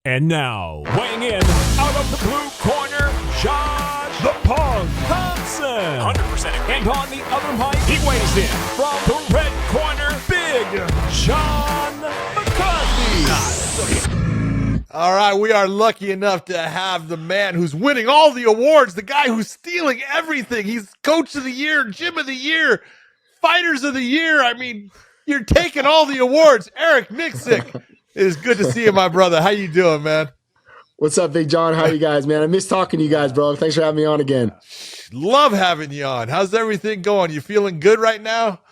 And now, weighing in out of the blue corner, Josh the Punk Thomson. 100%. And on the other mic, he weighs in from the red corner, Big John McCarthy. All right, we are lucky enough to have the man who's winning all the awards, the guy who's stealing everything. He's Coach of the Year, Gym of the Year, Fighters of the Year. I mean, you're taking all the awards. Eric Nicksick. It is good to see you, my brother. How you doing, man? What's up, Big John? How are you guys, man? I miss talking to you guys, bro. Thanks for having me on again. Love having you on. How's everything going? You feeling good right now?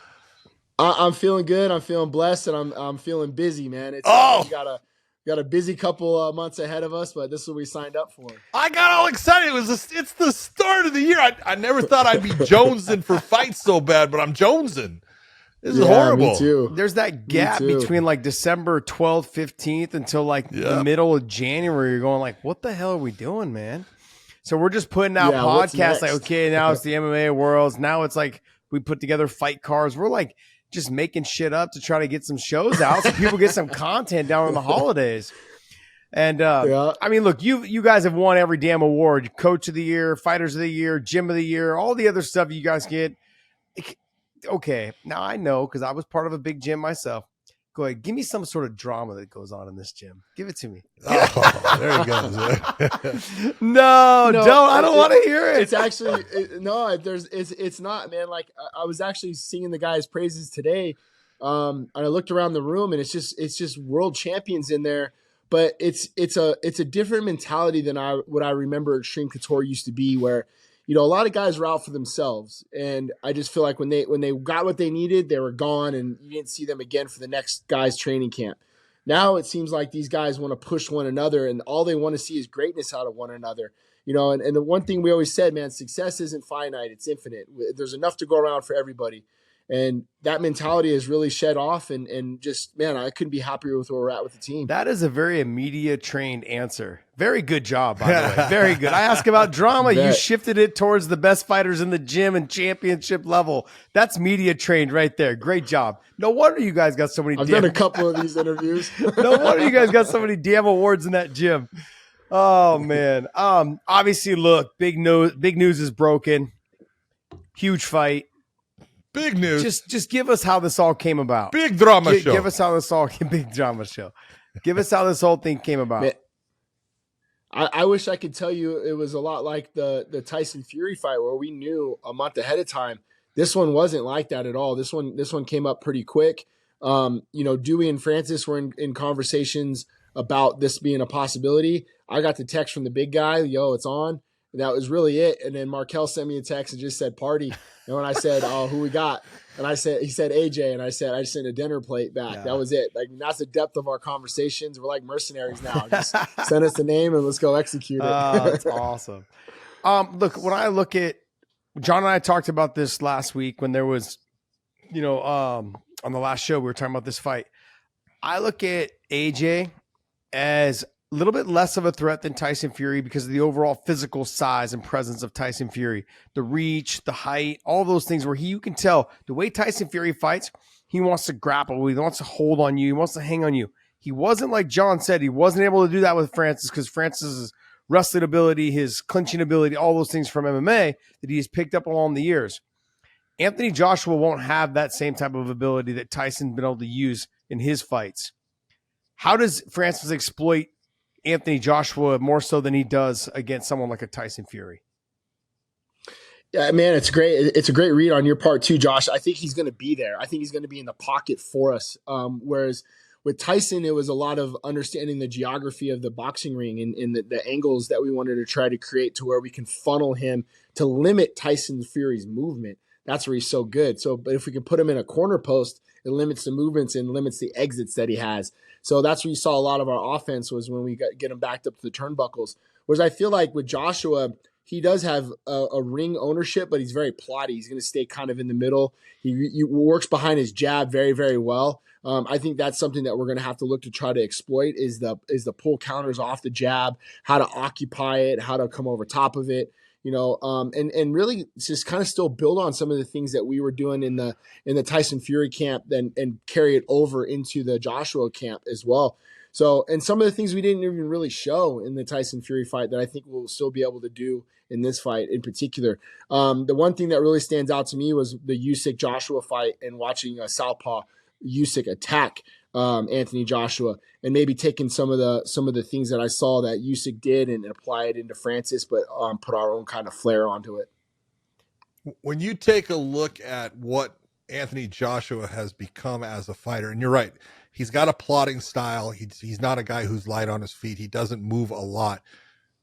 I'm feeling good. I'm feeling blessed, and I'm feeling busy, man. We got a busy couple months ahead of us, but this is what we signed up for. I got all excited. It's the start of the year. I never thought I'd be jonesing for fights so bad, but I'm jonesing. This is horrible. Me too. There's that gap between like December 12th, 15th until like the middle of January. You're going like, what the hell are we doing, man? So we're just putting out podcasts like, okay, now it's the MMA Worlds. Now it's like we put together fight cards. We're like just making shit up to try to get some shows out so people get some content down on the holidays. And I mean, look, you guys have won every damn award. Coach of the Year, Fighters of the Year, Gym of the Year, all the other stuff you guys get. Okay, now I know because I was part of a big gym myself. Go ahead, give me some sort of drama that goes on in this gym. Give it to me. Oh, there he goes. No, don't. I don't want to hear it. It's actually it's not, man. Like I was actually singing the guy's praises today, and I looked around the room, and it's just world champions in there. But it's a different mentality than what I remember Extreme Couture used to be, where a lot of guys were out for themselves, and I just feel like when they got what they needed, they were gone, and you didn't see them again for the next guy's training camp. Now it seems like these guys want to push one another, and all they want to see is greatness out of one another. And the one thing we always said, man, success isn't finite; it's infinite. There's enough to go around for everybody, and that mentality has really shed off. And just, man, I couldn't be happier with where we're at with the team. That is a very media trained answer. Very good job, by the way. Very good. I asked about drama. You shifted it towards the best fighters in the gym and championship level. That's media trained right there. Great job. No wonder you guys got so many. I've done a couple of these interviews. No wonder you guys got so many damn awards in that gym. Oh man. Obviously, look, big news is broken. Huge fight. Big news. Just give us how this all came about. Big drama show. Give us how this all big drama show. Give us how this whole thing came about. Man, I wish I could tell you it was a lot like the Tyson Fury fight where we knew a month ahead of time. This one wasn't like that at all. This one came up pretty quick. Dewey and Francis were in conversations about this being a possibility. I got the text from the big guy, yo, it's on. And that was really it. And then Markel sent me a text and just said party. And when I said, oh, who we got? And he said AJ, and I said, I just sent a dinner plate back. Yeah. That was it. Like, that's the depth of our conversations. We're like mercenaries now. Just send us the name and let's go execute it. That's awesome. Look, when I look at John and I talked about this last week when there was, on the last show, we were talking about this fight. I look at AJ as a little bit less of a threat than Tyson Fury because of the overall physical size and presence of Tyson Fury, the reach, the height, all those things where you can tell the way Tyson Fury fights, he wants to grapple, he wants to hold on you, he wants to hang on you. He wasn't, like John said, he wasn't able to do that with Francis because Francis's wrestling ability, his clinching ability, all those things from MMA that he has picked up along the years. Anthony Joshua won't have that same type of ability that Tyson's been able to use in his fights. How does Francis exploit Anthony Joshua more so than he does against someone like a Tyson Fury? Yeah, man, it's great. It's a great read on your part too, Josh. I think he's going to be there. I think he's going to be in the pocket for us. Whereas with Tyson, it was a lot of understanding the geography of the boxing ring and the angles that we wanted to try to create to where we can funnel him to limit Tyson Fury's movement. That's where he's so good. But if we can put him in a corner post, it limits the movements and limits the exits that he has. So that's where you saw a lot of our offense was when we get him backed up to the turnbuckles. Whereas I feel like with Joshua, he does have a ring ownership, but he's very plotty. He's going to stay kind of in the middle. He works behind his jab very, very well. I think that's something that we're going to have to look to try to exploit is the pull counters off the jab, how to occupy it, how to come over top of it. And really just kind of still build on some of the things that we were doing in the Tyson Fury camp and carry it over into the Joshua camp as well. So, and some of the things we didn't even really show in the Tyson Fury fight that I think we'll still be able to do in this fight in particular. The one thing that really stands out to me was the Usyk Joshua fight and watching Southpaw Usyk attack Anthony Joshua, and maybe taking some of the things that I saw that Usyk did and apply it into Francis, but put our own kind of flair onto it. When you take a look at what Anthony Joshua has become as a fighter, and you're right, he's got a plodding style. He's not a guy who's light on his feet. He doesn't move a lot,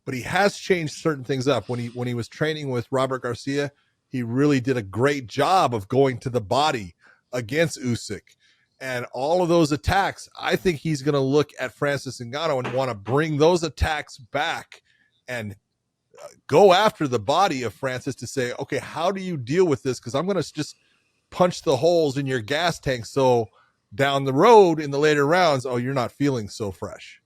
but he has changed certain things up. When he was training with Robert Garcia, he really did a great job of going to the body against Usyk. And all of those attacks, I think he's going to look at Francis Ngannou and want to bring those attacks back and go after the body of Francis to say, okay, how do you deal with this? Because I'm going to just punch the holes in your gas tank, so down the road in the later rounds, oh, you're not feeling so fresh.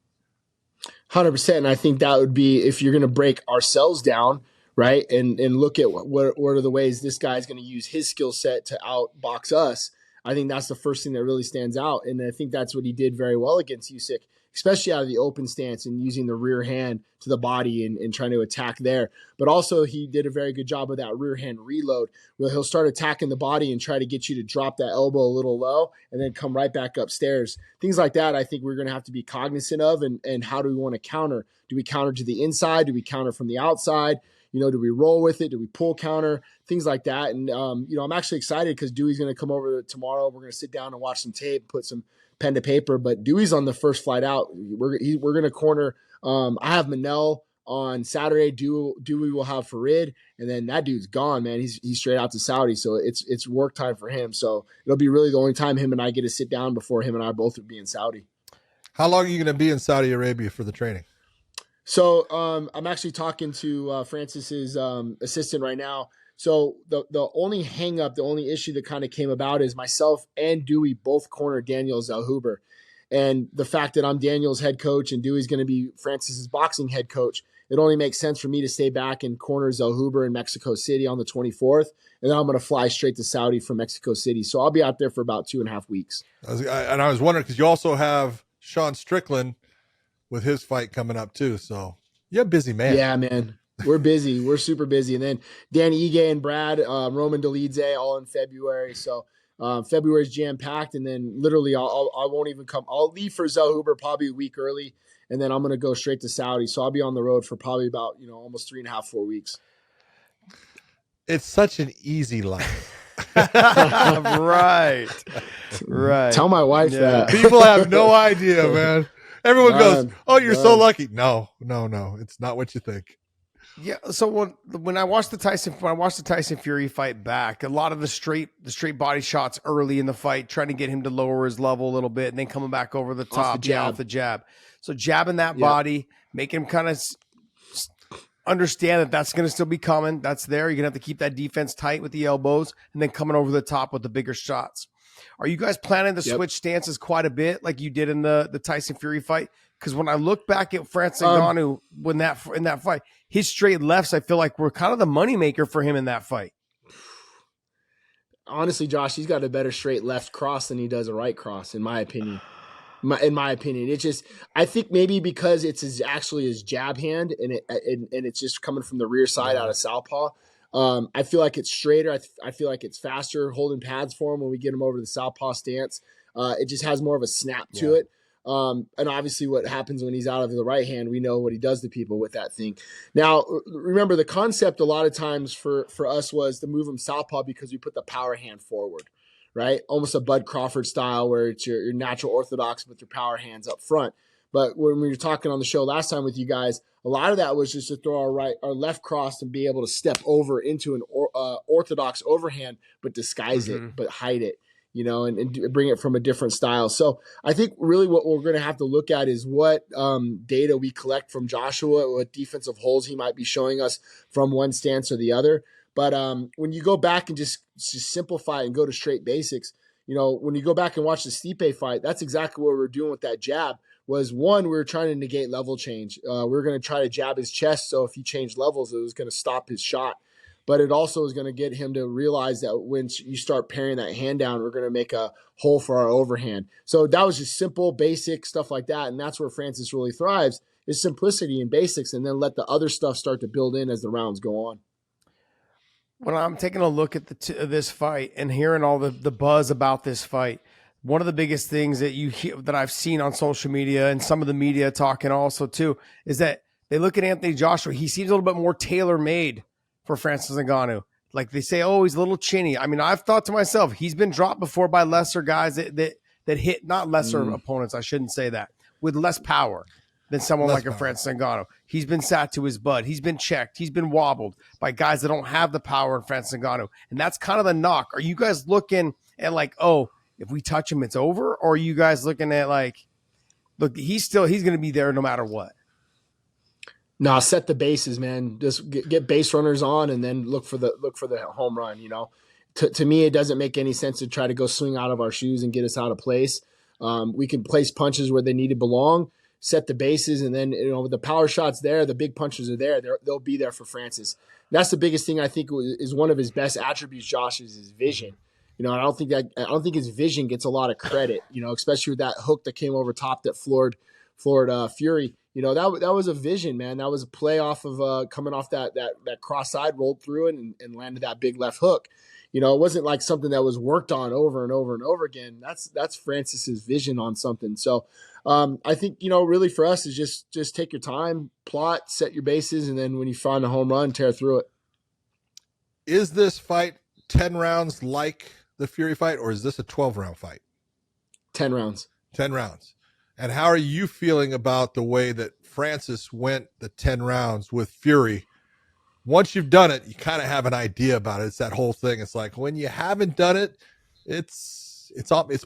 100%. And I think that would be, if you're going to break ourselves down, right, and look at what are the ways this guy's going to use his skill set to outbox us. I think that's the first thing that really stands out. And I think that's what he did very well against Usyk, especially out of the open stance and using the rear hand to the body and trying to attack there. But also he did a very good job of that rear hand reload, where he'll start attacking the body and try to get you to drop that elbow a little low and then come right back upstairs. Things like that, I think we're going to have to be cognizant of. And how do we want to counter? Do we counter to the inside? Do we counter from the outside? Do we roll with it? Do we pull counter? Things like that. And, I'm actually excited because Dewey's going to come over tomorrow. We're going to sit down and watch some tape, put some pen to paper. But Dewey's on the first flight out. We're going to corner. I have Manel on Saturday. Dewey will have Farid. And then that dude's gone, man. He's straight out to Saudi. So it's work time for him. So it'll be really the only time him and I get to sit down before him and I both would be in Saudi. How long are you going to be in Saudi Arabia for the training? So I'm actually talking to Francis's assistant right now. So the only hang up, the only issue that kind of came about is myself and Dewey both cornered Daniel Zellhuber. And the fact that I'm Daniel's head coach and Dewey's going to be Francis's boxing head coach, it only makes sense for me to stay back and corner Zellhuber in Mexico City on the 24th. And then I'm going to fly straight to Saudi from Mexico City. So I'll be out there for about 2.5 weeks. And I was wondering, because you also have Sean Strickland with his fight coming up too. So you're a busy man. Yeah, man. We're busy. We're super busy. And then Danny Ige and Brad, Roman Dolidze, all in February. So February's jam-packed. And then literally I won't even come. I'll leave for Zellhuber probably a week early. And then I'm going to go straight to Saudi. So I'll be on the road for probably about, almost 3.5, 4 weeks. It's such an easy life. Right. Tell my wife that. People have no idea, man. Everyone goes, "Oh, you're so lucky." No, it's not what you think. Yeah. So when I watched the Tyson Fury fight back, a lot of the straight body shots early in the fight, trying to get him to lower his level a little bit, and then coming back over the top, off the jab. So jabbing that body, making him kind of understand that that's going to still be coming. That's there. You're gonna have to keep that defense tight with the elbows, and then coming over the top with the bigger shots. Are you guys planning to switch stances quite a bit like you did in the Tyson Fury fight? Because when I look back at Francis Ngannou in that fight, his straight lefts, I feel like were kind of the moneymaker for him in that fight. Honestly, Josh, he's got a better straight left cross than he does a right cross, in my opinion. It's just, I think maybe because it's actually his jab hand and it's just coming from the rear side out of southpaw. I feel like it's straighter. I feel like it's faster holding pads for him when we get him over to the southpaw stance. It just has more of a snap to it. And obviously what happens when he's out of the right hand, we know what he does to people with that thing. Now, remember the concept a lot of times for us was to move him southpaw because we put the power hand forward, right? Almost a Bud Crawford style where it's your natural orthodox with your power hands up front. But when we were talking on the show last time with you guys, a lot of that was just to throw our left cross and be able to step over into an orthodox overhand, but disguise it, but hide it, and bring it from a different style. So I think really what we're going to have to look at is what data we collect from Joshua, what defensive holes he might be showing us from one stance or the other. But when you go back and just simplify and go to straight basics, when you go back and watch the Stipe fight, that's exactly what we're doing with that jab. Was one, we were trying to negate level change. We were going to try to jab his chest, so if he changed levels, it was going to stop his shot. but it also is going to get him to realize that when you start paring that hand down, we're going to make a hole for our overhand. So that was just simple, basic stuff like that. And that's where Francis really thrives, is simplicity and basics, and then let the other stuff start to build in as the rounds go on. When I'm taking a look at this fight and hearing all the buzz about this fight, one of the biggest things that you hear, that I've seen on social media and some of the media talking also too, is that they look at Anthony Joshua. He seems a little bit more tailor-made for Francis Ngannou. Like they say, oh, he's a little chinny. I mean, I've thought to myself, he's been dropped before by lesser guys that hit, not lesser opponents, I shouldn't say that, with less power than someone like a Francis Ngannou. He's been sat to his butt. He's been checked. He's been wobbled by guys that don't have the power in Francis Ngannou. And that's kind of the knock. Are you guys looking at like, oh, if we touch him, it's over? Or are you guys looking at like, look, he's going to be there no matter what? No, set the bases, man. Just get base runners on and then look for the home run, you know. To me, it doesn't make any sense to try to go swing out of our shoes and get us out of place. We can place punches where they need to belong, set the bases, and then, you know, with the power shots there, the big punches are there. They'll be there for Francis. That's the biggest thing I think is one of his best attributes, Josh, is his vision. You know, I don't think his vision gets a lot of credit, you know, especially with that hook that came over top that floored Fury. You know, that was a vision, man. That was a play off of coming off that cross side, rolled through it and landed that big left hook. You know, it wasn't like something that was worked on over and over and over again. That's Francis's vision on something. So I think, you know, really for us is just take your time, plot, set your bases, and then when you find a home run, tear through it. Is this fight 10 rounds like the Fury fight, or is this a 12-round fight? 10 rounds. 10 rounds. And how are you feeling about the way that Francis went the 10 rounds with Fury? Once you've done it, you kind of have an idea about it. It's that whole thing. It's like when you haven't done it, it's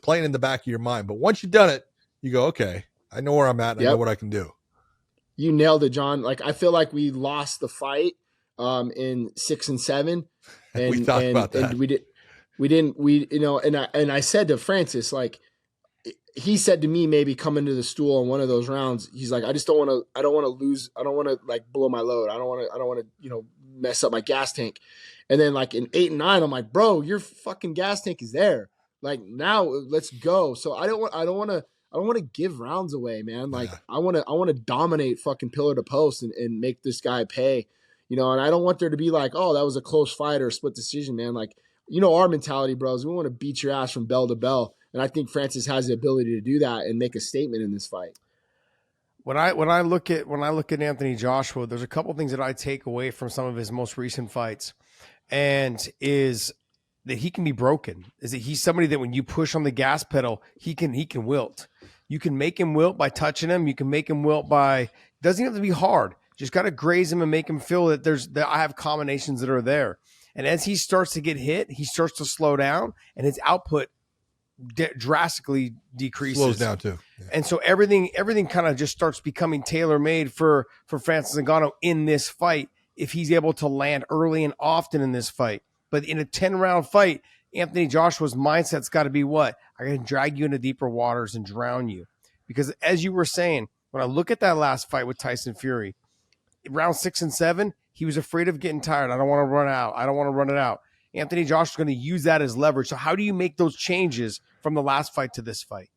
playing in the back of your mind. But once you've done it, you go, okay, I know where I'm at. And I know what I can do. You nailed it, John. Like, I feel like we lost the fight in 6 and 7. And we talked about that. And you know, and I said to Francis, like, he said to me, maybe coming to the stool on one of those rounds, he's like, I don't want to lose. I don't want to like blow my load. I don't want to, you know, mess up my gas tank. And then like in 8 and 9, I'm like, bro, your fucking gas tank is there. Like, now let's go. So I don't want to give rounds away, man. Like, I want to dominate fucking pillar to post and make this guy pay, you know, and I don't want there to be like, oh, that was a close fight or a split decision, man. Like, you know, our mentality, bros, we want to beat your ass from bell to bell. And I think Francis has the ability to do that and make a statement in this fight. When I look at Anthony Joshua, there's a couple things that I take away from some of his most recent fights, and is that he can be broken. Is that he's somebody that when you push on the gas pedal, he can wilt. You can make him wilt by touching him. You can make him wilt by, doesn't have to be hard. Just got to graze him and make him feel that I have combinations that are there. And as he starts to get hit, he starts to slow down, and his output drastically decreases. Slows down too. Yeah. And so everything kind of just starts becoming tailor-made for Francis Ngannou in this fight if he's able to land early and often in this fight. But in a 10-round fight, Anthony Joshua's mindset's got to be what? I can drag you into deeper waters and drown you. Because as you were saying, when I look at that last fight with Tyson Fury, round 6 and 7, he was afraid of getting tired. I don't want to run out. I don't want to run it out. Anthony Joshua's going to use that as leverage. So how do you make those changes from the last fight to this fight?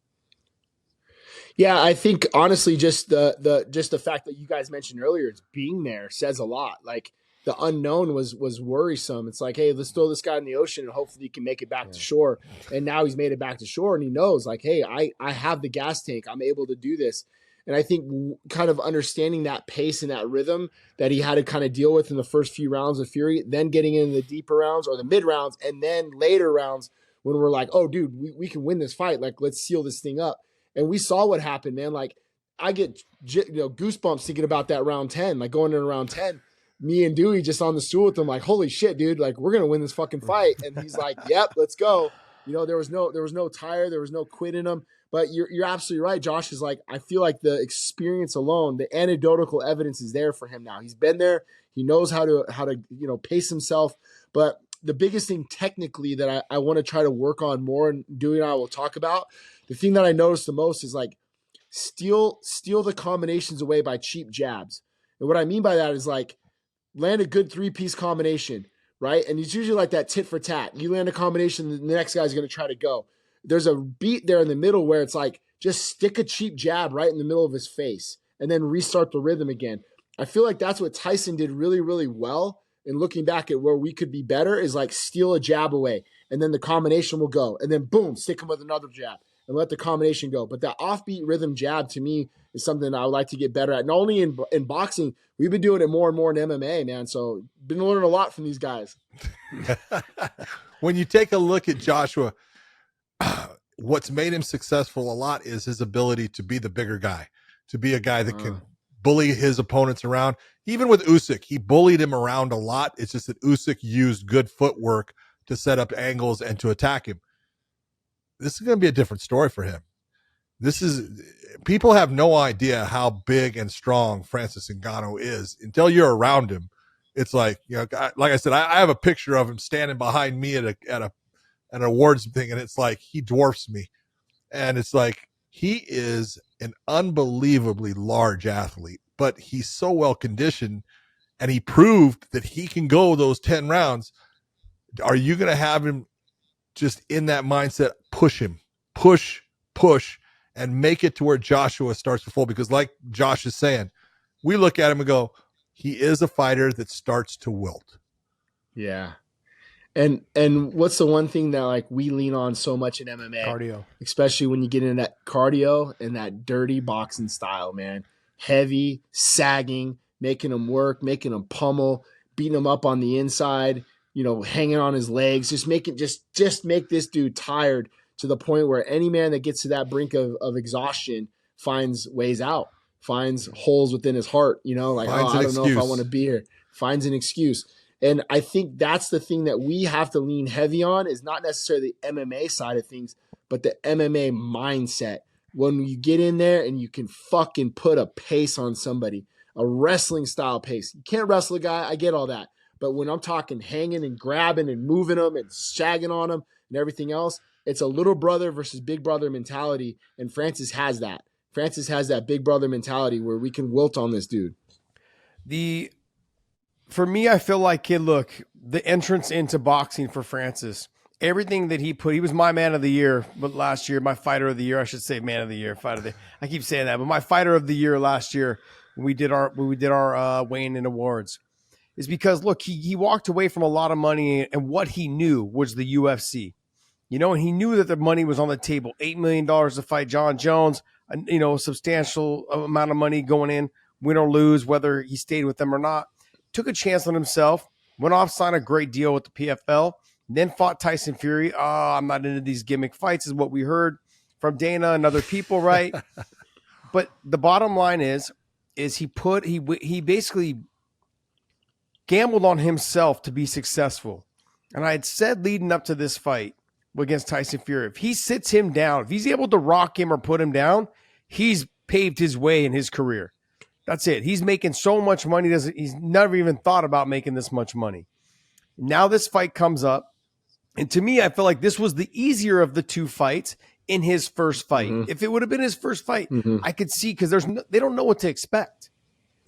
Yeah, I think honestly, just the fact that you guys mentioned earlier, it's being there says a lot. Like, the unknown was worrisome. It's like, hey, let's throw this guy in the ocean and hopefully he can make it back to shore. And now he's made it back to shore, and he knows, like, hey, I have the gas tank. I'm able to do this. And I think kind of understanding that pace and that rhythm that he had to kind of deal with in the first few rounds of Fury, then getting into the deeper rounds or the mid rounds, and then later rounds when we're like, oh, dude, we can win this fight. Like, let's seal this thing up. And we saw what happened, man. Like, I get goosebumps thinking about that round 10, like going into round 10. Me and Dewey just on the stool with him, like, holy shit, dude, like, we're going to win this fucking fight. And he's like, yep, let's go. You know, there was no tire. There was no quit in him. But you're absolutely right. Josh is like, I feel like the experience alone, the anecdotal evidence is there for him now. He's been there. He knows how to you know, pace himself. But the biggest thing technically that I want to try to work on more, and Dewey and I will talk about, the thing that I noticed the most is like steal the combinations away by cheap jabs. And what I mean by that is like land a good 3-piece combination, right? And it's usually like that tit for tat. You land a combination, the next guy's going to try to go. There's a beat there in the middle where it's like, just stick a cheap jab right in the middle of his face and then restart the rhythm again. I feel like that's what Tyson did really, really well. And looking back at where we could be better is like steal a jab away and then the combination will go. And then boom, stick him with another jab and let the combination go. But that offbeat rhythm jab to me is something I would like to get better at. Not only in boxing, we've been doing it more and more in MMA, man. So been learning a lot from these guys. When you take a look at Joshua, what's made him successful a lot is his ability to be the bigger guy, to be a guy that can bully his opponents around. Even with Usyk, he bullied him around a lot. It's just that Usyk used good footwork to set up angles and to attack him. This is going to be a different story for him. People have no idea how big and strong Francis Ngannou is until you're around him. It's like, like I said, I have a picture of him standing behind me at an awards thing, and it's like he dwarfs me. And it's like he is an unbelievably large athlete, but he's so well conditioned, and he proved that he can go those 10 rounds. Are you going to have him just in that mindset, push him, push, and make it to where Joshua starts to fold? Because like Josh is saying, we look at him and go, he is a fighter that starts to wilt. Yeah. And what's the one thing that like we lean on so much in MMA? Cardio. Especially when you get into that cardio and that dirty boxing style, man. Heavy, sagging, making him work, making him pummel, beating him up on the inside, hanging on his legs, just make this dude tired to the point where any man that gets to that brink of exhaustion finds ways out, finds holes within his heart, I don't know if I want to be here, finds an excuse. And I think that's the thing that we have to lean heavy on is not necessarily the MMA side of things, but the MMA mindset. When you get in there and you can fucking put a pace on somebody, a wrestling style pace. You can't wrestle a guy, I get all that. But when I'm talking hanging and grabbing and moving them and shagging on them and everything else, it's a little brother versus big brother mentality. And Francis has that. Francis has that big brother mentality where we can wilt on this dude. For me, I feel like, the entrance into boxing for Francis, everything that he was my man of the year, but last year, my fighter of the year, I should say man of the year, fighter of the year. I keep saying that, but my fighter of the year last year, when we did our weighing-in awards, is because, he walked away from a lot of money, and what he knew was the UFC. And he knew that the money was on the table, $8 million to fight John Jones, a substantial amount of money going in, win or lose, whether he stayed with them or not. Took a chance on himself, went off, signed a great deal with the PFL, then fought Tyson Fury. I'm not into these gimmick fights is what we heard from Dana and other people, right? But the bottom line is he basically gambled on himself to be successful. And I had said leading up to this fight against Tyson Fury, if he sits him down, if he's able to rock him or put him down, he's paved his way in his career. That's it. He's making so much money. He's never even thought about making this much money. Now this fight comes up. And to me, I feel like this was the easier of the two fights in his first fight. Mm-hmm. If it would have been his first fight, I could see, because they don't know what to expect.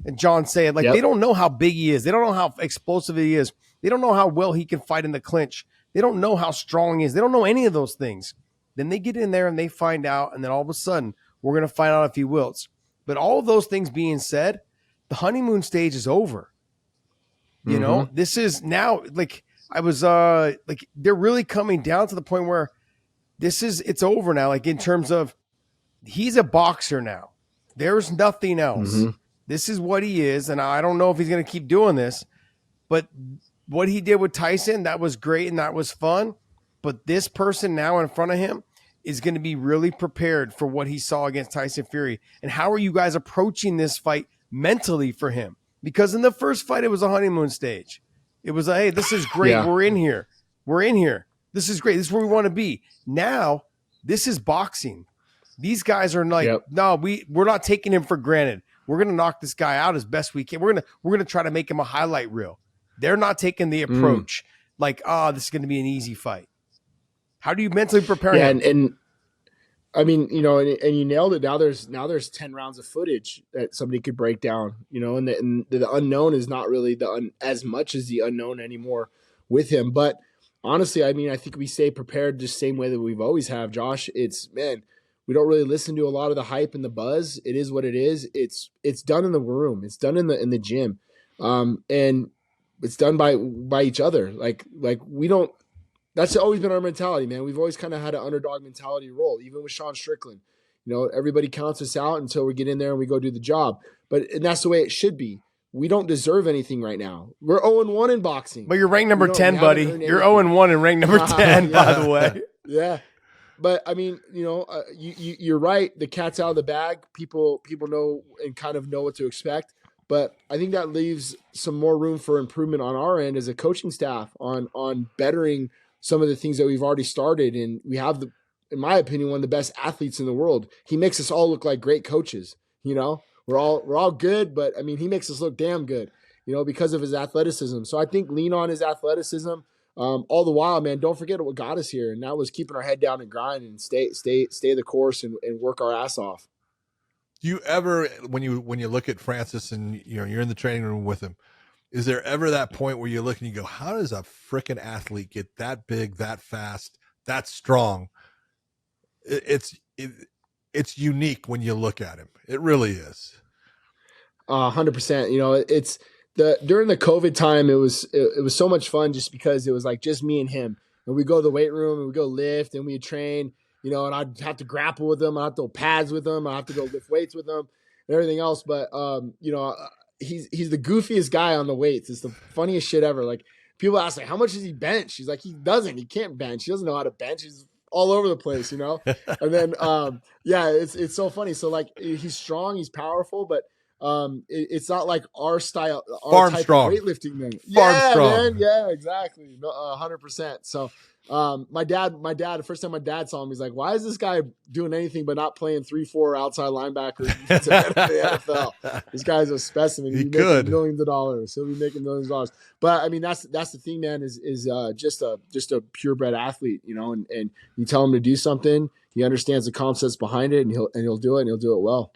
And John said, they don't know how big he is. They don't know how explosive he is. They don't know how well he can fight in the clinch. They don't know how strong he is. They don't know any of those things. Then they get in there and they find out. And then all of a sudden, we're going to find out if he wilts. But all of those things being said, the honeymoon stage is over. This is now they're really coming down to the point where it's over now. In terms of he's a boxer now. There's nothing else. Mm-hmm. This is what he is. And I don't know if he's going to keep doing this, but what he did with Tyson, that was great and that was fun. But this person now in front of him is going to be really prepared for what he saw against Tyson Fury. And how are you guys approaching this fight mentally for him? Because in the first fight, it was a honeymoon stage. It was hey, this is great. Yeah. We're in here. This is great. This is where we want to be. Now, this is boxing. These guys are no, we're not taking him for granted. We're going to knock this guy out as best we can. We're going to try to make him a highlight reel. They're not taking the approach this is going to be an easy fight. How do you mentally prepare him? And I mean, and you nailed it. Now there's 10 rounds of footage that somebody could break down, and the unknown is not really as much as the unknown anymore with him. But honestly, I mean, I think we stay prepared the same way that we've always have, Josh. It's, man, we don't really listen to a lot of the hype and the buzz. It is what it is. It's done in the room. It's done in the gym. And it's done by each other. Like we don't, that's always been our mentality, man. We've always kind of had an underdog mentality role, even with Sean Strickland. You know, everybody counts us out until we get in there and we go do the job. And that's the way it should be. We don't deserve anything right now. We're 0-1 in boxing. But you're ranked number 10, buddy. You're 0-1 and ranked number 10, by the way. Yeah. But I mean, you know, you're right. The cat's out of the bag. People know and kind of know what to expect. But I think that leaves some more room for improvement on our end as a coaching staff on bettering some of the things that we've already started. And we have, in my opinion, one of the best athletes in the world. He makes us all look like great coaches. You know, we're all good, but I mean, he makes us look damn good, you know, because of his athleticism. So I think lean on his athleticism. All the while, man, don't forget what got us here. And that was keeping our head down and grind and stay the course and work our ass off. Do you ever, when you look at Francis and you're in the training room with him, is there ever that point where you look and you go, how does a freaking athlete get that big, that fast, that strong? It's unique when you look at him. It really is. 100%. You know, it's during the COVID time, it was so much fun just because it was like just me and him. And we go to the weight room and we go lift and we train, you know, and I'd have to grapple with him. I'd have to go pads with him. I have to go lift weights with him and everything else. But, you know, he's the goofiest guy on the weights. It's the funniest shit ever. Like, people ask, like, how much does he bench? He's like, he can't bench. He doesn't know how to bench. He's all over the place, you know? And then, yeah, it's so funny. So like, he's strong, he's powerful, but it's not like our style, our farm type strong. of weightlifting. Man. Farm Yeah, strong. man. Yeah, exactly. 100%. So, my dad, the first time my dad saw him, he's like, why is this guy doing anything but not playing 3-4 outside linebacker in the NFL? This guy's a specimen. He He'll be could. making millions of dollars. He'll be making millions of dollars. But I mean, that's the thing, man, is just a purebred athlete, you know, and you tell him to do something, he understands the concepts behind it, and he'll do it, and he'll do it well.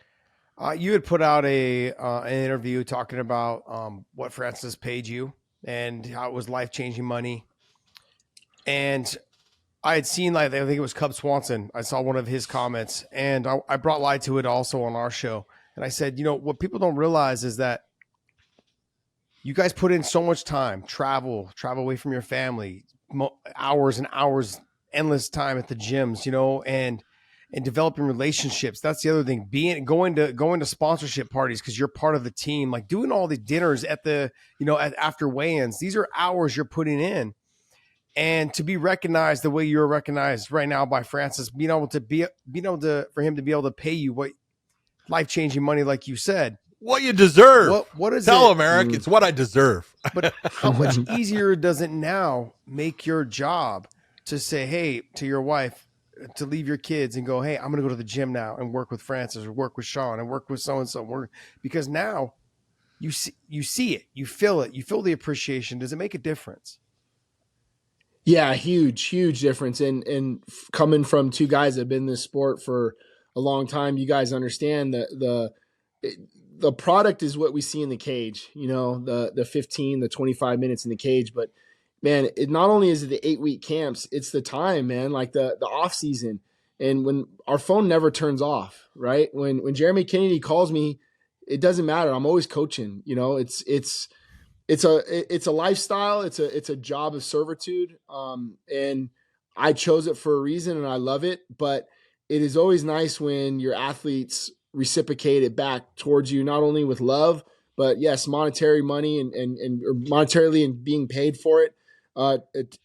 You had put out an interview talking about what Francis paid you and how it was life-changing money. And I had seen, like, I think it was Cub Swanson. I saw one of his comments, and I brought light to it also on our show. And I said, you know, what people don't realize is that you guys put in so much time, travel away from your family, hours and hours, endless time at the gyms, you know, and developing relationships. That's the other thing. Going to sponsorship parties because you're part of the team, like doing all the dinners at the, you know, after weigh-ins. These are hours you're putting in. And to be recognized the way you're recognized right now by Francis, for him to be able to pay you what life-changing money, like you said, what you deserve. What is Tell it? him, Eric, it's what I deserve. But how much easier does it now make your job to say, hey, to your wife, to leave your kids and go, hey, I'm going to go to the gym now and work with Francis or work with Sean and work with so-and-so. Because now you see it, you feel it, you feel the appreciation. Does it make a difference? Yeah, huge difference. And coming from two guys that have been in this sport for a long time, you guys understand that the product is what we see in the cage, you know, the 15, the 25 minutes in the cage. But man, it not only is it the 8-week camps, it's the time, man, like the off season. And when our phone never turns off, right? When Jeremy Kennedy calls me, it doesn't matter. I'm always coaching, you know, it's a lifestyle. It's a job of servitude. And I chose it for a reason and I love it, but it is always nice when your athletes reciprocate it back towards you, not only with love, but yes, monetary money and or monetarily and being paid for it.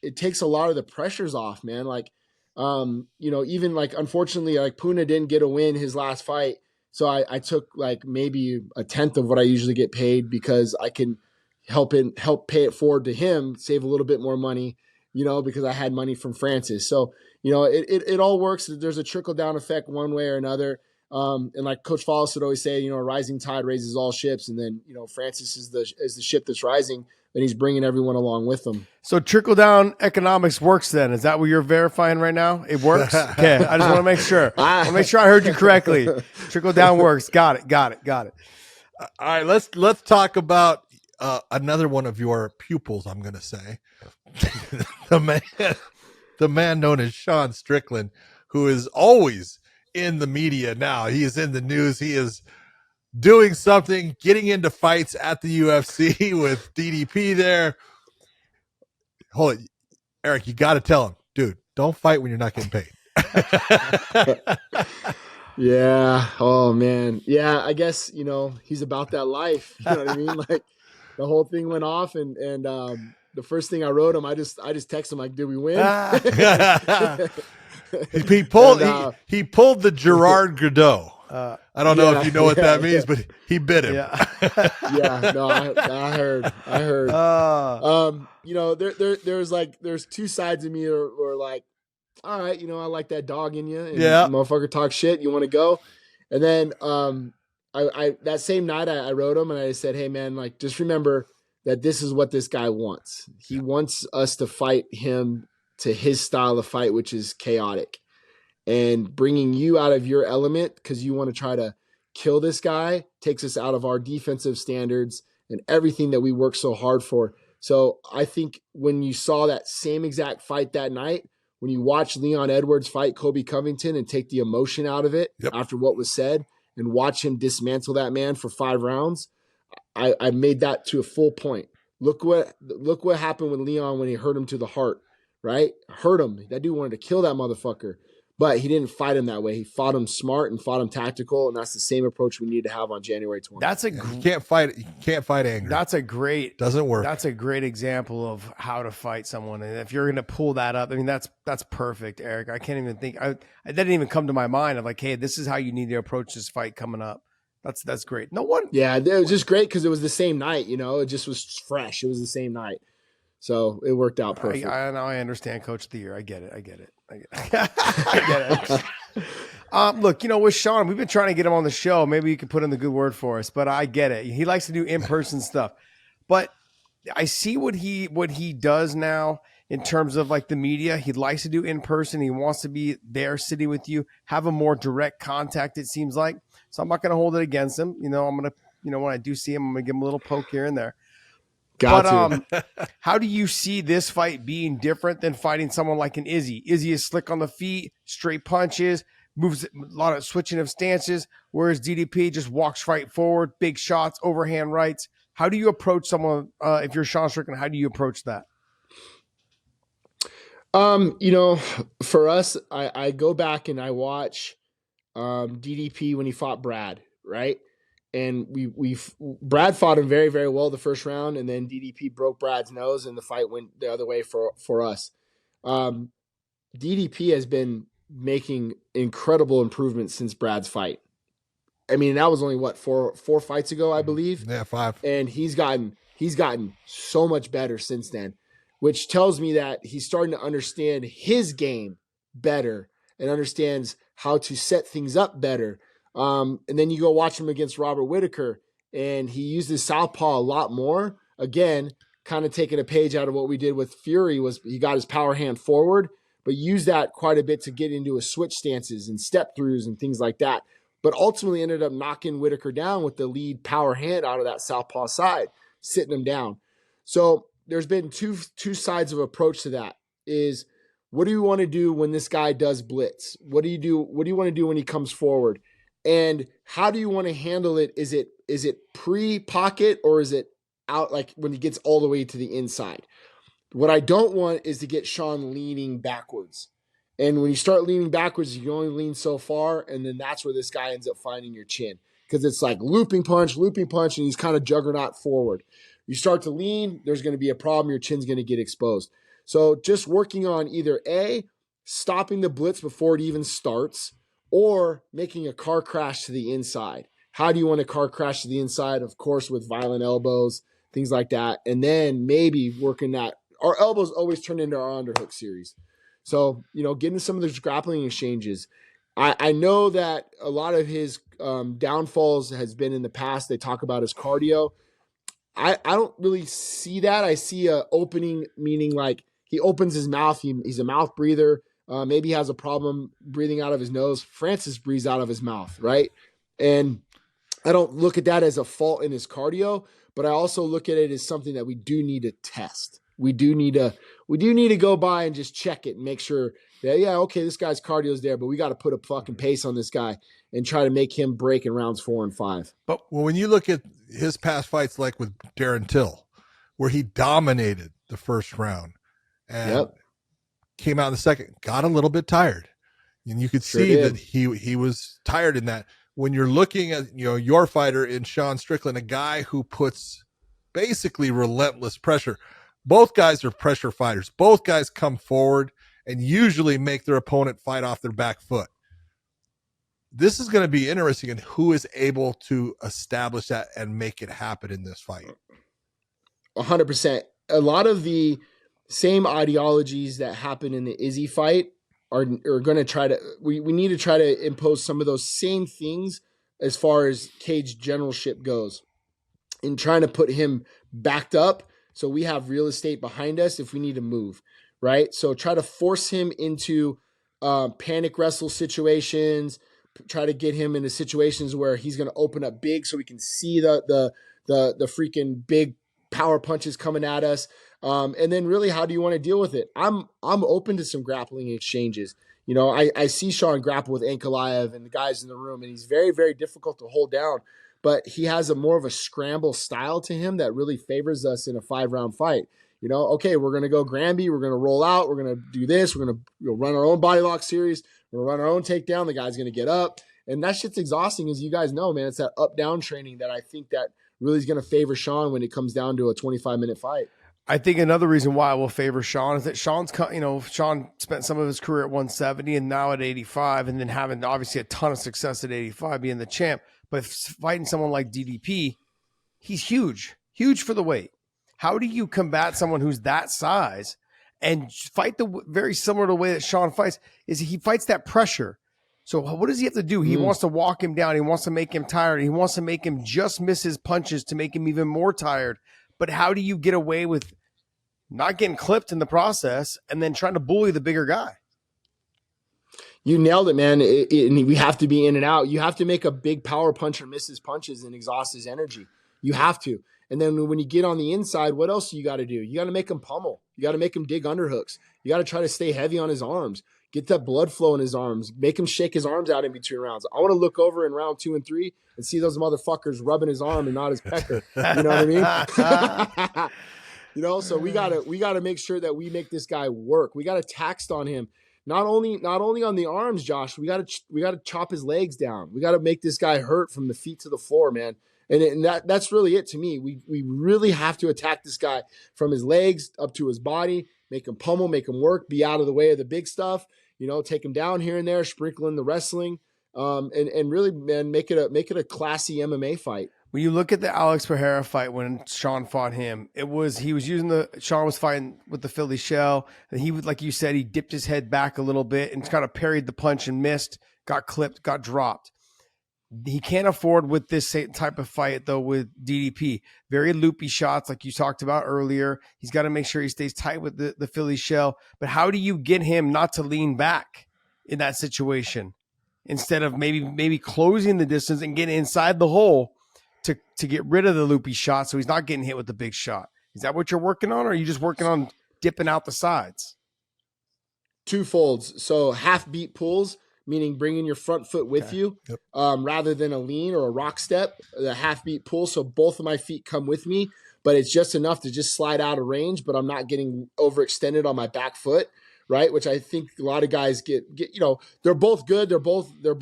It takes a lot of the pressures off, man. Like, you know, even like, unfortunately, like Puna didn't get a win his last fight. So I took like maybe a tenth of what I usually get paid because I can help pay it forward to him, save a little bit more money, you know, because I had money from Francis. So, you know, it all works. There's a trickle down effect one way or another. And like Coach Follis would always say, you know, a rising tide raises all ships. And then, you know, Francis is the ship that's rising, and he's bringing everyone along with him. So trickle down economics works then. Is that what you're verifying right now? It works? Okay. I just want to make sure. I want to make sure I heard you correctly. Trickle down works. Got it. All right. Let's talk about another one of your pupils, I'm going to say, the man known as Sean Strickland, who is always in the media now. He is in the news. He is doing something, getting into fights at the UFC with DDP there. Hold it, Eric, you got to tell him, dude, don't fight when you're not getting paid. Yeah. Oh man. Yeah. I guess, he's about that life. You know what I mean? Like the whole thing went off and the first thing I wrote him, I just texted him like, did we win? he pulled the Gerard Godot. I don't know if you know what that means, but he bit him. Yeah. No, I heard. There's two sides of me or like, all right, I like that dog in you. And motherfucker talk shit. You want to go? And then I that same night I wrote him and I said, hey man, like just remember that this is what this guy wants. He wants us to fight him to his style of fight, which is chaotic. And bringing you out of your element because you want to try to kill this guy takes us out of our defensive standards and everything that we work so hard for. So I think when you saw that same exact fight that night, when you watch Leon Edwards fight Kobe Covington and take the emotion out of it after what was said and watch him dismantle that man for 5 rounds, I made that to a full point. Look what happened with Leon when he hurt him to the heart, right? Hurt him. That dude wanted to kill that motherfucker. But he didn't fight him that way. He fought him smart and fought him tactical, and that's the same approach we need to have on January 20th. You can't fight anger. Doesn't work. That's a great example of how to fight someone. And if you're going to pull that up, I mean that's perfect, Eric. I can't even think. That didn't even come to my mind of like, hey, this is how you need to approach this fight coming up. That's great. No one. Yeah, it was just great because it was the same night. It just was fresh. It was the same night. So it worked out perfect. I understand Coach of the Year. I get it. I get it. Look, with Sean, we've been trying to get him on the show. Maybe you could put in the good word for us, but I get it. He likes to do in-person stuff. But I see what he does now in terms of like the media. He likes to do in-person. He wants to be there sitting with you, have a more direct contact, it seems like. So I'm not going to hold it against him. I'm going to, when I do see him, I'm going to give him a little poke here and there. How do you see this fight being different than fighting someone like an Izzy? Izzy is slick on the feet, straight punches, moves a lot of switching of stances, whereas DDP just walks right forward, big shots, overhand rights. How do you approach someone, if you're Sean Strickland, how do you approach that? For us, I go back and I watch DDP when he fought Brad, right? And Brad fought him very, very well the first round, and then DDP broke Brad's nose, and the fight went the other way for us. DDP has been making incredible improvements since Brad's fight. I mean, that was only four fights ago, I believe. Yeah, 5. And he's gotten so much better since then, which tells me that he's starting to understand his game better and understands how to set things up better. And then you go watch him against Robert Whitaker, and he uses southpaw a lot more. Again, kind of taking a page out of what we did with Fury was he got his power hand forward, but used that quite a bit to get into his switch stances and step throughs and things like that. But ultimately ended up knocking Whitaker down with the lead power hand out of that southpaw side, sitting him down. So there's been two sides of approach to that. Is what do you want to do when this guy does blitz? What do you want to do when he comes forward? And how do you want to handle it? Is it pre-pocket or is it out like when he gets all the way to the inside? What I don't want is to get Sean leaning backwards. And when you start leaning backwards, you can only lean so far, and then that's where this guy ends up finding your chin. Because it's like looping punch, and he's kind of juggernaut forward. You start to lean, there's going to be a problem. Your chin's going to get exposed. So just working on either A, stopping the blitz before it even starts, or making a car crash to the inside. How do you want a car crash to the inside? Of course, with violent elbows, things like that. And then maybe working that. Our elbows always turn into our underhook series. So, getting some of those grappling exchanges. I know that a lot of his downfalls has been in the past. They talk about his cardio. I don't really see that. I see a opening, meaning like he opens his mouth. He's a mouth breather. Maybe he has a problem breathing out of his nose. Francis breathes out of his mouth, right? And I don't look at that as a fault in his cardio, but I also look at it as something that we do need to test. We do need to go by and just check it and make sure that, yeah, okay, this guy's cardio is there, but we got to put a fucking pace on this guy and try to make him break in rounds 4 and 5. But when you look at his past fights, like with Darren Till, where he dominated the first round and came out in the second, got a little bit tired. And you could see that he was tired in that. When you're looking at, your fighter in Sean Strickland, a guy who puts basically relentless pressure. Both guys are pressure fighters. Both guys come forward and usually make their opponent fight off their back foot. This is going to be interesting in who is able to establish that and make it happen in this fight. 100%. A lot of the same ideologies that happen in the Izzy fight are going to try to, we need to try to impose some of those same things as far as cage generalship goes, in trying to put him backed up so we have real estate behind us if we need to move, right? So try to force him into panic wrestle situations, try to get him into situations where he's going to open up big so we can see the freaking big power punches coming at us. And then really, how do you want to deal with it? I'm open to some grappling exchanges. I see Sean grapple with Ankalaev and the guys in the room, and he's very, very difficult to hold down, but he has a more of a scramble style to him that really favors us in a 5-round fight. Okay, we're going to go Granby. We're going to roll out. We're going to do this. We're going to run our own body lock series. We're going to run our own takedown. The guy's going to get up. And that shit's exhausting, as you guys know, man. It's that up-down training that I think that really is going to favor Sean when it comes down to a 25-minute fight. I think another reason why I will favor Sean is that Sean spent some of his career at 170 and now at 85, and then having obviously a ton of success at 85, being the champ. But fighting someone like DDP, he's huge for the weight. How do you combat someone who's that size and fight the very similar to the way that Sean fights? Is he fights that pressure. So what does he have to do? He wants to walk him down. He wants to make him tired. He wants to make him just miss his punches to make him even more tired. But how do you get away with not getting clipped in the process and then trying to bully the bigger guy? You nailed it, man. We have to be in and out. You have to make a big power puncher miss his punches and exhaust his energy. You have to. And then when you get on the inside, what else do you got to do? You got to make him pummel. You got to make him dig underhooks. You got to try to stay heavy on his arms. Get that blood flow in his arms. Make him shake his arms out in between rounds. I want to look over in round 2 and 3 and see those motherfuckers rubbing his arm and not his pecker. You know what I mean? So we gotta make sure that we make this guy work. We got to tax on him. Not only on the arms, Josh. We gotta chop his legs down. We got to make this guy hurt from the feet to the floor, man. And that's really it to me. We really have to attack this guy from his legs up to his body, make him pummel, make him work, be out of the way of the big stuff, take him down here and there, sprinkle in the wrestling, and really, man, make it a classy MMA fight. When you look at the Alex Pereira fight when Sean fought him, Sean was fighting with the Philly shell, and he would, like you said, he dipped his head back a little bit and kind of parried the punch and missed, got clipped, got dropped. He can't afford with this type of fight, though, with DDP. Very loopy shots, like you talked about earlier. He's got to make sure he stays tight with the Philly shell. But how do you get him not to lean back in that situation instead of maybe closing the distance and getting inside the hole to get rid of the loopy shot so he's not getting hit with the big shot? Is that what you're working on, or are you just working on dipping out the sides? Two folds. So half beat pulls, meaning bringing your front foot with you, rather than a lean or a rock step, the half beat pull. So both of my feet come with me, but it's just enough to just slide out of range, but I'm not getting overextended on my back foot, right? Which I think a lot of guys get, they're both good. They're both, they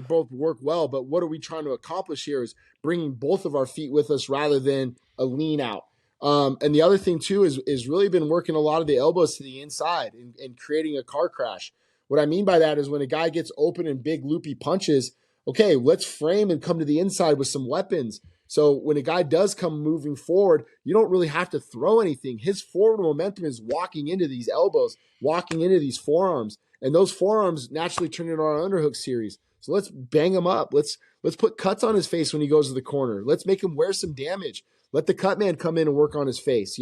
both work well, but what are we trying to accomplish here is bringing both of our feet with us rather than a lean out. And the other thing too is really been working a lot of the elbows to the inside and creating a car crash. What I mean by that is when a guy gets open and big loopy punches, okay, let's frame and come to the inside with some weapons. So when a guy does come moving forward, you don't really have to throw anything. His forward momentum is walking into these elbows, walking into these forearms, and those forearms naturally turn into our underhook series. So let's bang him up. Let's put cuts on his face when he goes to the corner. Let's make him wear some damage. Let the cut man come in and work on his face,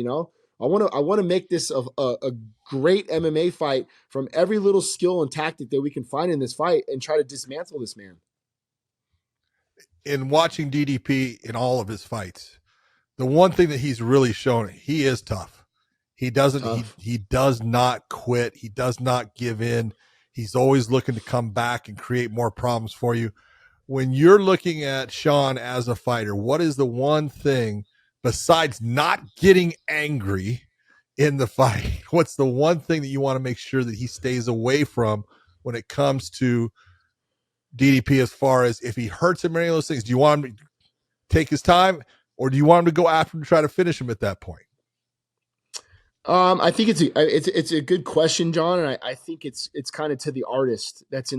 I want to make this a great MMA fight from every little skill and tactic that we can find in this fight and try to dismantle this man. in watching DDP in all of his fights, the one thing that he's really shown, he is tough. He doesn't, he does not quit. He does not give in. He's always looking to come back and create more problems for you. When you're looking at Sean as a fighter, what is the one thing besides not getting angry in the fight? What's the one thing that you want to make sure that he stays away from when it comes to DDP, as far as if he hurts him or any of those things? Do you want him to take his time, or do you want him to go after him to try to finish him at that point? I think it's a good question, John, and I think it's kind of to the artist that's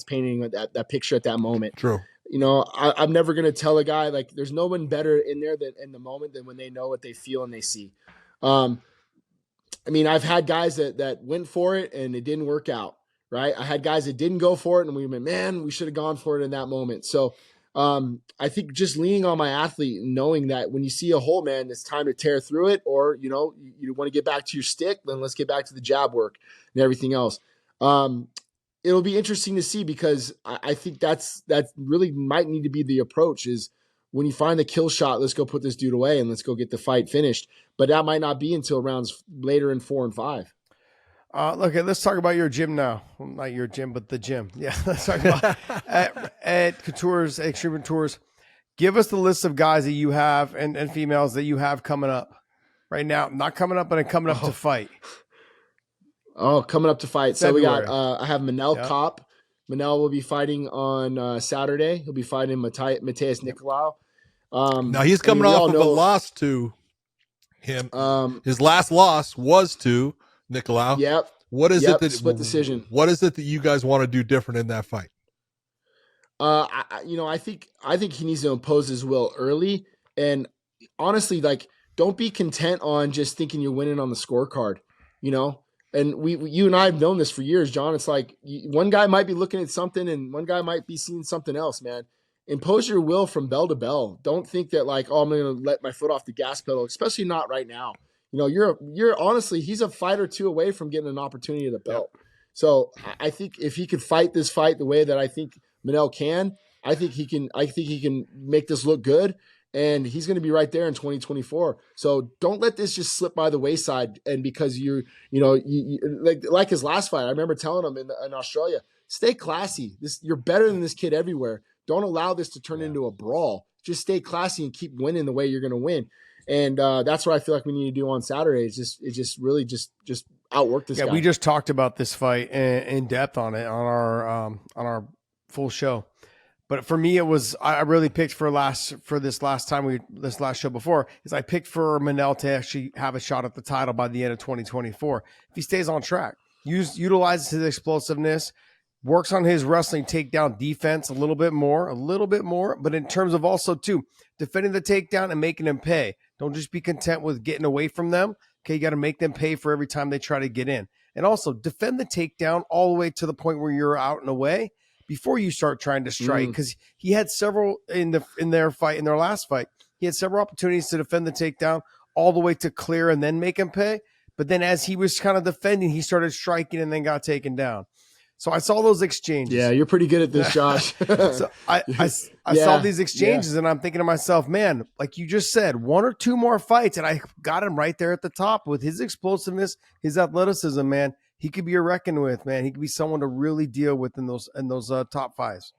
painting that picture at that moment. True. You know, I'm never going to tell a guy, like, there's no one better in there than in the moment than when they know what they feel and they see. I mean, I've had guys that went for it and it didn't work out. Right. I had guys that didn't go for it and we went, man, we should have gone for it in that moment. So I think just leaning on my athlete and knowing that when you see a hole, man, it's time to tear through it, or, you know, you want to get back to your stick, then let's get back to the jab work and everything else. It'll be interesting to see, because I think that really might need to be the approach, is when you find the kill shot, let's go put this dude away and let's go get the fight finished. But that might not be until rounds later in 4 and 5. Look, let's talk about your gym now. Well, not your gym, but the gym. Yeah, let's talk about at Couture's, Extreme Couture's. Give us the list of guys that you have and females that you have coming up right now. Not coming up, but coming up to fight. Oh, coming up to fight. So February. we got I have Manel Kape. Manel will be fighting on Saturday. He'll be fighting Mateus Nicolau. Now he's coming off of a loss to him. His last loss was to Nicolau. Yep. What is it that split decision? What is it that you guys want to do different in that fight? I think he needs to impose his will early, and honestly, like, don't be content on just thinking you're winning on the scorecard, you know. And you and I have known this for years, John. It's like one guy might be looking at something, and one guy might be seeing something else, man. Impose your will from bell to bell. Don't think that, like, oh, I'm going to let my foot off the gas pedal, especially not right now. You know, you're honestly, he's a fight or two away from getting an opportunity at the belt. Yep. So I think if he could fight this fight the way that I think Manel can, I think he can make this look good, and he's going to be right there in 2024. So don't let this just slip by the wayside. And because you like his last fight, I remember telling him in Australia, stay classy. You're better than this kid everywhere. Don't allow this to turn into a brawl. Just stay classy and keep winning the way you're going to win. And that's what I feel like we need to do on Saturday. Is just really outwork this guy. We just talked about this fight in depth on our full show. But for me, it was, I really picked for this last show before, is I picked for Manel to actually have a shot at the title by the end of 2024. If he stays on track, utilizes his explosiveness, works on his wrestling takedown defense a little bit more, but in terms of also too, defending the takedown and making them pay. Don't just be content with getting away from them. Okay, you got to make them pay for every time they try to get in. And also defend the takedown all the way to the point where you're out and away before you start trying to strike. Because he had several in their last fight. He had several opportunities to defend the takedown all the way to clear and then make him pay. But then as he was kind of defending, he started striking and then got taken down. So I saw those exchanges. Yeah, you're pretty good at this, Josh. So I saw these exchanges and I'm thinking to myself, man, like you just said, 1 or 2 more fights and I got him right there at the top with his explosiveness, his athleticism, man. He could be a reckon with, man. He could be someone to really deal with in those top 5s.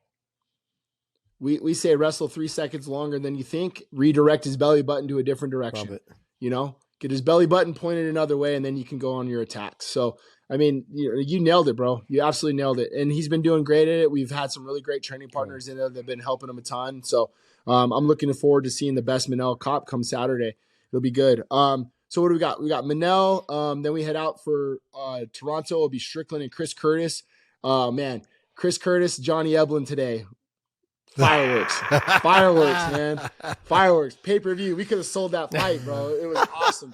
We say wrestle 3 seconds longer than you think, redirect his belly button to a different direction. Love it. You know, get his belly button pointed another way and then you can go on your attacks. So I mean, you nailed it, bro. You absolutely nailed it. And he's been doing great at it. We've had some really great training partners in there that have been helping him a ton. So I'm looking forward to seeing the best Manel Kape come Saturday. It'll be good. So what do we got? We got Manel. Then we head out for Toronto. It'll be Strickland and Chris Curtis. Man, Chris Curtis, Johnny Eblin today. Fireworks. Fireworks, man. Fireworks. Pay-per-view. We could have sold that fight, bro. It was awesome.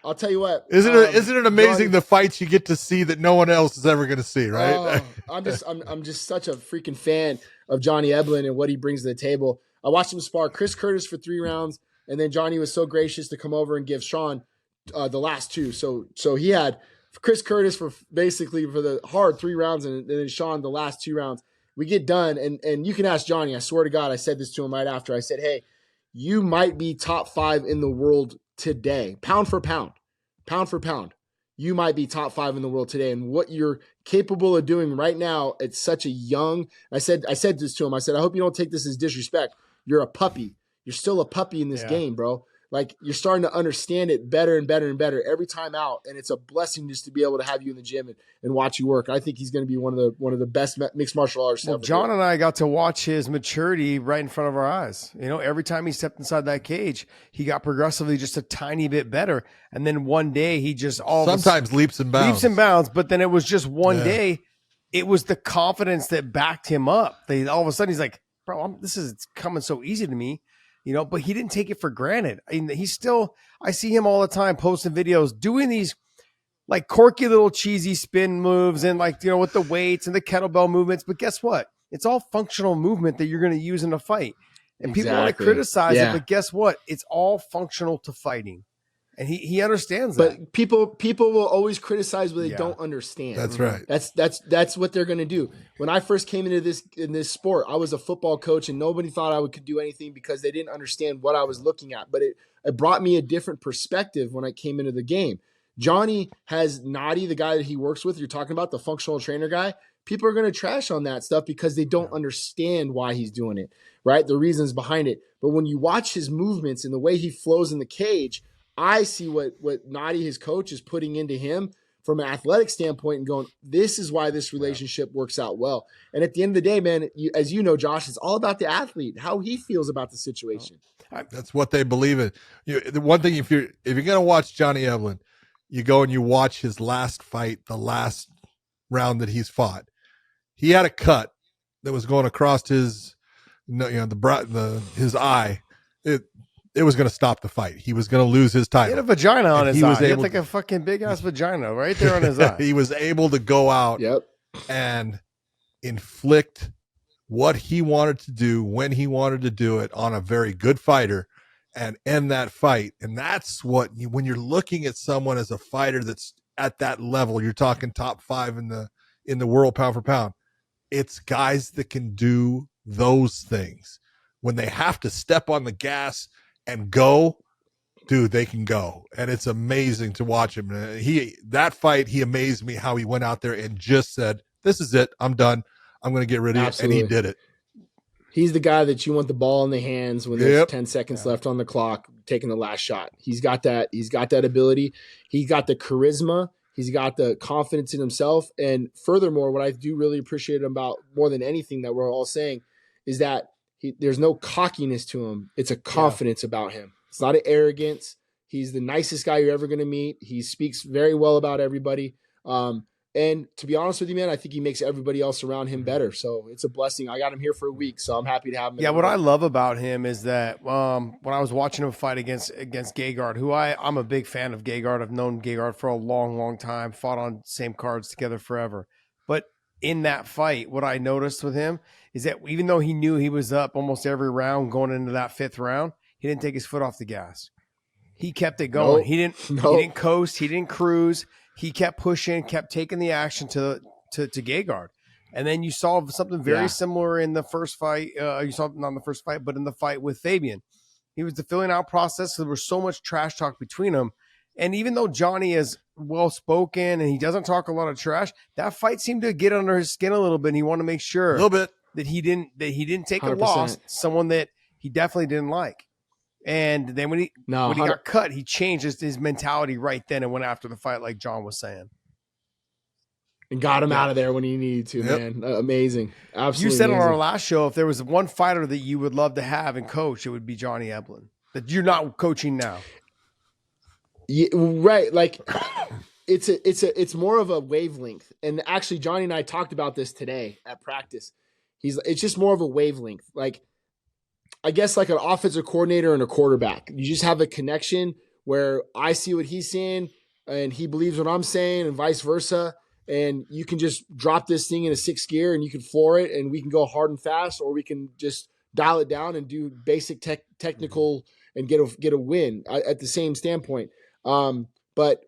I'll tell you what. Isn't it amazing the fights you get to see that no one else is ever going to see, right? I'm just such a freaking fan of Johnny Eblin and what he brings to the table. I watched him spar Chris Curtis for 3 rounds, and then Johnny was so gracious to come over and give Sean the last 2. So he had Chris Curtis for basically for the hard 3 rounds, and then Sean the last 2 rounds. we get done, and you can ask Johnny. I swear to God, I said this to him right after. I said, hey, you might be top 5 in the world today, pound for pound. You might be top 5 in the world today. And what you're capable of doing right now at such a young, I said this to him. I said, I hope you don't take this as disrespect. You're a puppy. You're still a puppy in this game, bro. Like, you're starting to understand it better and better and better every time out. And it's a blessing just to be able to have you in the gym and watch you work. I think he's going to be one of the best mixed martial artists ever. John and I got to watch his maturity right in front of our eyes. You know, every time he stepped inside that cage, he got progressively just a tiny bit better. And then one day he just sometimes leaps and bounds. But then it was just one day. It was the confidence that backed him up. All of a sudden he's like, bro, this is coming so easy to me. You know, but he didn't take it for granted. I mean, I see him all the time posting videos, doing these like quirky little cheesy spin moves and like, you know, with the weights and the kettlebell movements. But guess what? It's all functional movement that you're going to use in a fight. And people want to criticize it, but guess what? It's all functional to fighting. And he understands that. But people will always criticize what they don't understand. That's right. That's what they're going to do. When I first came into this sport, I was a football coach and nobody thought I could do anything because they didn't understand what I was looking at. But it brought me a different perspective when I came into the game. Johnny has Nadi, the guy that he works with, you're talking about, the functional trainer guy. People are going to trash on that stuff because they don't understand why he's doing it, right? The reasons behind it. But when you watch his movements and the way he flows in the cage, I see what Nadi, his coach, is putting into him from an athletic standpoint and going, this is why this relationship works out well. And at the end of the day, man, as you know, Josh, it's all about the athlete, how he feels about the situation. That's what they believe in. The one thing, if you're going to watch Johnny Eblin, you go and you watch his last fight, the last round that he's fought. He had a cut that was going across his, his eye. It was going to stop the fight. He was going to lose his title. He had a vagina on his eye. He had like a fucking big ass vagina right there on his eye. He was able to go out and inflict what he wanted to do when he wanted to do it on a very good fighter and end that fight. And that's what when you're looking at someone as a fighter that's at that level, you're talking top 5 in the world pound for pound. It's guys that can do those things when they have to step on the gas and go, dude, they can go. And it's amazing to watch him. That fight, he amazed me how he went out there and just said, this is it. I'm done. I'm going to get rid of it. And he did it. He's the guy that you want the ball in the hands when there's 10 seconds left on the clock, taking the last shot. He's got that ability. He's got the charisma. He's got the confidence in himself. And furthermore, what I do really appreciate about more than anything that we're all saying is that there's no cockiness to him. It's a confidence about him. It's not an arrogance. He's the nicest guy you're ever going to meet. He speaks very well about everybody. And to be honest with you, man, I think he makes everybody else around him better. So it's a blessing. I got him here for a week, so I'm happy to have him. Yeah, what I love about him is that when I was watching him fight against Gegard, who I'm a big fan of Gegard. I've known Gegard for a long, long time, fought on same cards together forever. But in that fight, what I noticed with him is that even though he knew he was up almost every round going into that 5th round, he didn't take his foot off the gas. He kept it going. Nope. He didn't coast. He didn't cruise. He kept pushing, kept taking the action to Gegard. And then you saw something very similar in the first fight. You saw not in the first fight, but in the fight with Fabian. He was the filling out process. So there was so much trash talk between them. And even though Johnny is well-spoken and he doesn't talk a lot of trash, that fight seemed to get under his skin a little bit. And he wanted to make sure a little bit that he didn't take 100%. a loss, someone that he definitely didn't like. And then when he got cut, he changed his mentality right then and went after the fight, like John was saying. And got him out of there when he needed to, man. Amazing. Absolutely. You said amazing. on our last show, if there was one fighter that you would love to have and coach, it would be Johnny Eblin. That you're not coaching now. Yeah, right. Like it's more of a wavelength. And actually, Johnny and I talked about this today at practice. It's just more of a wavelength. Like, I guess like an offensive coordinator and a quarterback. You just have a connection where I see what he's seeing and he believes what I'm saying and vice versa. And you can just drop this thing in a 6th gear and you can floor it and we can go hard and fast, or we can just dial it down and do basic technical and get a win at the same standpoint. But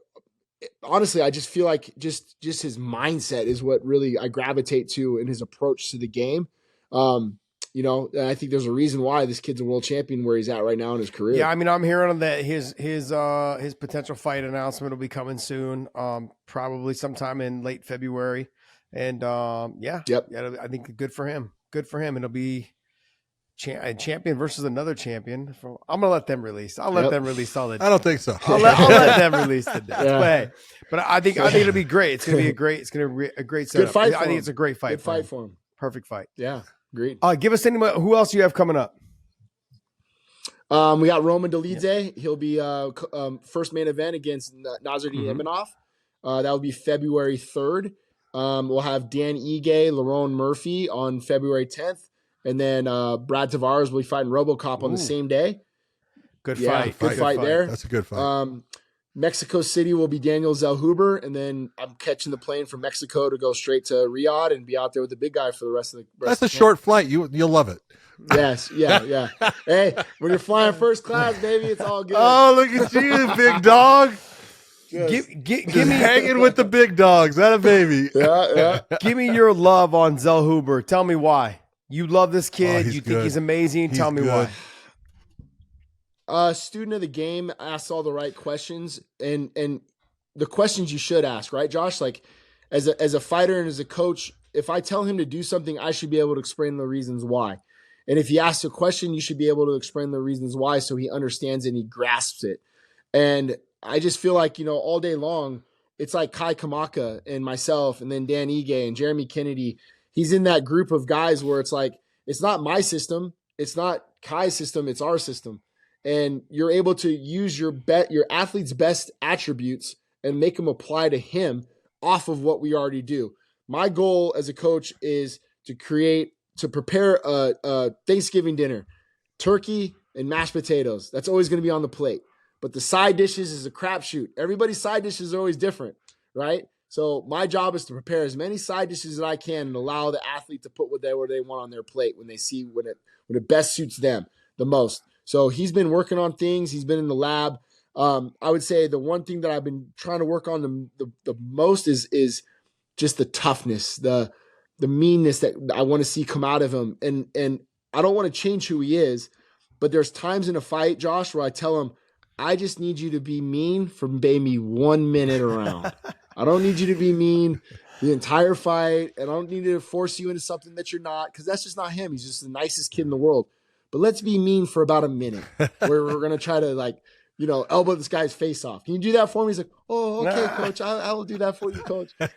honestly, I just feel like just his mindset is what really I gravitate to in his approach to the game. And I think there's a reason why this kid's a world champion where he's at right now in his career. Yeah, I mean, I'm hearing that his potential fight announcement will be coming soon, probably sometime in late February. And yeah, I think good for him. Good for him. It'll be a champion versus another champion. I'm gonna let them release. I'll let them release all the. I don't think so. I'll let them release the dates. Yeah. But I think it'll be great. It's gonna be a great setup. Good fight. I think it's a great fight. Good fight for him. Perfect fight. Yeah, agreed. Give us who else you have coming up. We got Roman Dolidze. He'll be first main event against Nasruddin Imanov. That will be February 3rd. We'll have Dan Ige, Lerone Murphy on February 10th. And then Brad Tavares will be fighting RoboCop on the same day. Good fight. Good fight there. That's a good fight. Mexico City will be Daniel Zellhuber. And then I'm catching the plane from Mexico to go straight to Riyadh and be out there with the big guy for the rest of the That's a short flight. You'll love it. Yes. Yeah. Hey, when you're flying first class, baby, it's all good. Oh, look at you, big dog. Give me hanging with the big dogs. That a baby. Yeah. Give me your love on Zellhuber. Tell me why. You love this kid. You think he's amazing. Tell me why. Student of the game, asks all the right questions and the questions you should ask, right, Josh? Like as a fighter and as a coach, if I tell him to do something, I should be able to explain the reasons why. And if he asks a question, you should be able to explain the reasons why so he understands and he grasps it. And I just feel like, all day long, it's like Kai Kamaka and myself and then Dan Ige and Jeremy Kennedy. He's in that group of guys where it's like, it's not my system. It's not Kai's system. It's our system. And you're able to use your athlete's best attributes and make them apply to him off of what we already do. My goal as a coach is to prepare a Thanksgiving dinner, turkey and mashed potatoes. That's always going to be on the plate. But the side dishes is a crapshoot. Everybody's side dishes are always different, right? So my job is to prepare as many side dishes as I can and allow the athlete to put whatever they want on their plate when they see when it best suits them the most. So he's been working on things. He's been in the lab. I would say the one thing that I've been trying to work on the most is just the toughness, the meanness that I want to see come out of him. And I don't want to change who he is, but there's times in a fight, Josh, where I tell him, I just need you to be mean for maybe 1 minute around. I don't need you to be mean the entire fight. And I don't need to force you into something that you're not, because that's just not him. He's just the nicest kid in the world. But let's be mean for about a minute where we're going to try to elbow this guy's face off. Can you do that for me? He's like, oh, okay, coach. I will do that for you, coach. But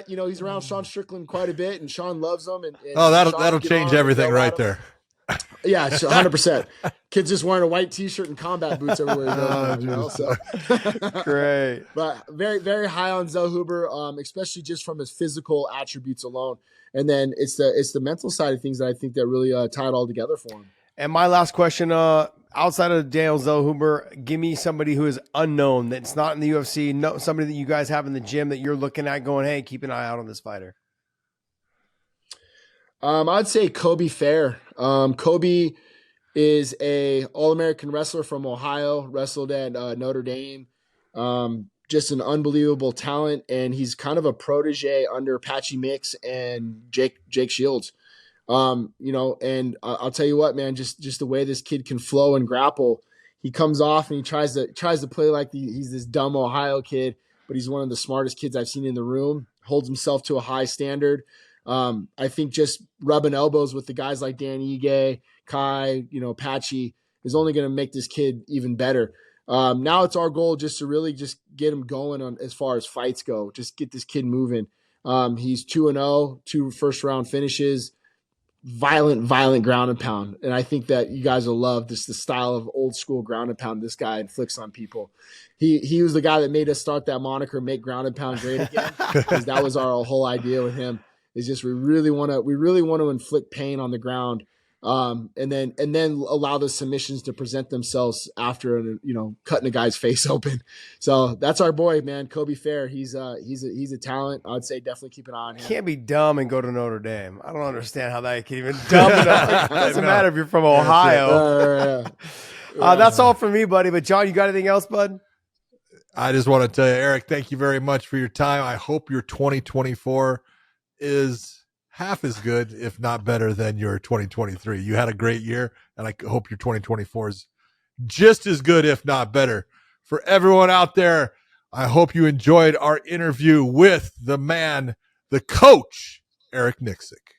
he's around Sean Strickland quite a bit and Sean loves him. And that'll change everything right there. Yeah, 100%. Kid's just wearing a white t-shirt and combat boots everywhere he goes. So. Great. But very, very high on Zellhuber, especially just from his physical attributes alone. And then it's the mental side of things that I think that really tie it all together for him. And my last question, outside of Daniel Zellhuber, give me somebody who is unknown, that's not in the UFC, somebody that you guys have in the gym that you're looking at going, hey, keep an eye out on this fighter. I'd say Kobe Fair. Kobe is a All-American wrestler from Ohio, wrestled at Notre Dame. Just an unbelievable talent, and he's kind of a protege under Patchy Mix and Jake Shields. And I'll tell you what, man, just the way this kid can flow and grapple. He comes off and he tries to play like he's this dumb Ohio kid, but he's one of the smartest kids I've seen in the room. Holds himself to a high standard. I think just rubbing elbows with the guys like Dan Ige, Kai, Patchy is only going to make this kid even better. Now it's our goal just to really just get him going on as far as fights go. Just get this kid moving. He's 2-0, 2 first-round finishes, violent ground and pound. And I think that you guys will love the style of old school ground and pound this guy inflicts on people. He was the guy that made us start that moniker, Make Ground and Pound Great Again, because that was our whole idea with him. Is just we really want to inflict pain on the ground, and then allow the submissions to present themselves after cutting a guy's face open. So that's our boy, man, Kobe Fair. He's a talent. I'd say definitely keep an eye on him. Can't be dumb and go to Notre Dame. I don't understand how that can even dumb enough. It doesn't matter if you're from Ohio. Yeah. That's all for me, buddy. But John, you got anything else, bud? I just want to tell you, Eric, thank you very much for your time. I hope your 2024 is half as good, if not better, than your 2023. You had a great year, and I hope your 2024 is just as good, if not better. For everyone out there, I hope you enjoyed our interview with the man, the coach, Eric Nicksick.